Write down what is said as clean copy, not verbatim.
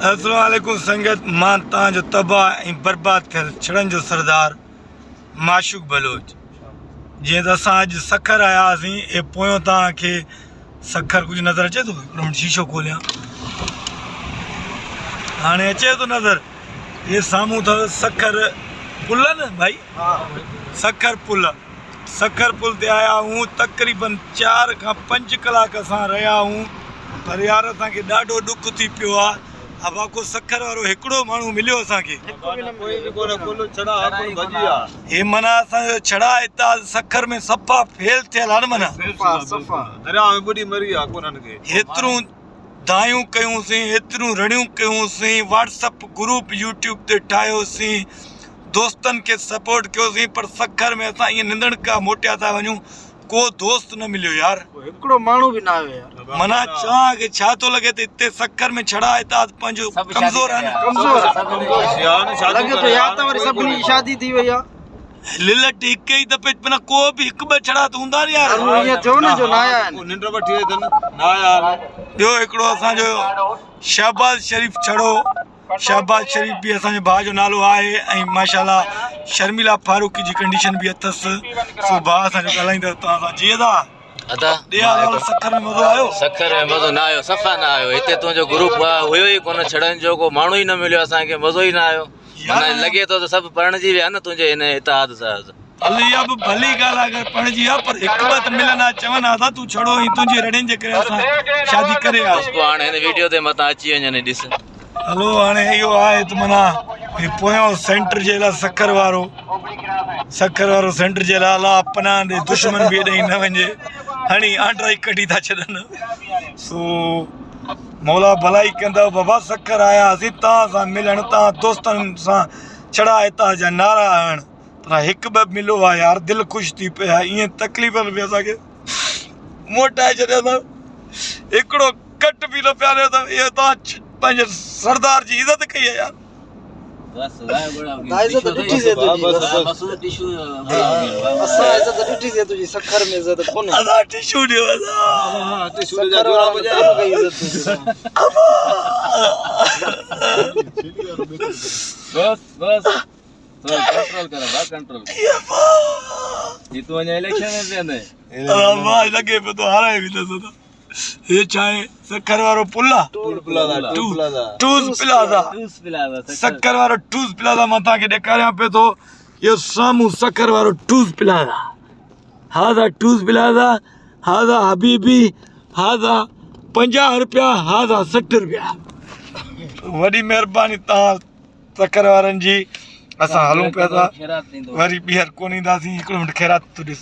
अस्सलाम वालेकुम संगत, मां तव्हांजो तबाह ऐं बर्बाद थियल छड़नि जो सरदार माशूक बलोच। जीअं त असां अॼु सखर आया हुआसीं, ए पोयों तव्हांखे सखर कुझु नज़र अचे थो? हिकिड़ो मिंट शीशो खोलियां, हाणे अचे थो नज़र? इहे साम्हूं अथव सखर पुल न भाई, सखर पुल ते आया आहियूं। तक़रीबन 4 खां 5 कलाक असां रहिया आहियूं, पर यार असांखे ॾाढो ॾुख थी पियो आहे। अबाको सखर वारो हिकिड़ो माण्हू मिलियो असांखे। हे माना असांजो छड़ा हितां सखर में सफ़ा फेल थियल आहे न, माना हेतिरूं दायूं कयूंसीं, हेतिरूं रड़ियूं कयूंसीं, व्हाट्सअप ग्रुप यूट्यूब ते ठाहियोसीं, दोस्तनि खे सपोर्ट कयोसीं, पर सखर में असां ईअं निंदण का मोटिया था वञूं, को दोस्त न मिलियो यार, हिकिड़ो माण्हू बि न आयो यार। मना चवां कि छा थो लॻे त हिते सखर में छड़ा हितां पंहिंजो कमज़ोर आहे न। लॻे थो या त वरी सभिनी जी शादी थी वई आहे। लिलट हिक ई दफ़े माना को बि हिकु ॿ छड़ा त हूंदा न यार। ईअं थियो न जो न आया आहिनि। ॿियो हिकिड़ो असांजो शहबाज शरीफ़ छड़ो, शहबाज शरीफ़ बि असांजे भाउ जो नालो आहे, ऐं माशाल्लाह शर्मिला फारूकी जी कंडीशन बि अथसि। सो भाउ असांजो ॻाल्हाईंदव तव्हां सां। जीअं था सखर में मज़ो आयो? सखर में मज़ो न आयो, सफ़ा न आयो। हिते तुंहिंजो ग्रुप हुयो ई कोन, छड़नि जो को माण्हू ई न मिलियो, असांखे मज़ो ई न आयो। माना लॻे थो त सभु परणिजी विया न तुंहिंजे हिन इताद सां। हली इहा बि भली ॻाल्हि आहे, अगरि पणिजी आहे, पर हिकु ॿ त मिलनि आहे, चवनि हा तूं छड़ो ऐं तुंहिंजी रड़ियुनि जे करे असां शादी करे पोइ हाणे हिन वीडियो ते मथां अची वञनि ॾिस। हलो हाणे इहो आहे त माना पोयों सेंटर जे लाइ सखर वारो सेंटर जे लाइ अलाह पनाह ॾे, दुश्मन बि हेॾे न वञे, हणी आंड्रा ई कढी था छॾनि। सो मौला भलाई कंदव बाबा। सखर आयासीं तव्हां सां मिलण, तव्हां दोस्तनि सां छड़ा हितां जा नारा हण, पर हिकु ॿ मिलो आहे यार, दिलि ख़ुशि थी पिया। ईअं तकलीफ़ बि असांखे मोटाए छॾियो अथव, हिकिड़ो कट बि न पिया ॾियो अथव। इहो तव्हां पंहिंजे सरदार जी इज़त कई आहे यार। ये चाहे सखर वारो पुला टूस प्लाज़ा सखर वारो टूस प्लाज़ा मां तव्हांखे ॾेखारियां पियो थो। इहो साम्हूं सखर वारो टूस प्लाज़ा, हाज़ा टूस प्लाज़ा, हाज़ा हबीबी, हाज़ा 50 रुपया, हाज़ा 60 रुपया। वॾी महिरबानी तव्हां सखर वारनि जी। असां हलूं पिया था, वरी ॿीहर कोन ईंदासीं। हिकिड़ो मिंट खैरात तूं ॾिस।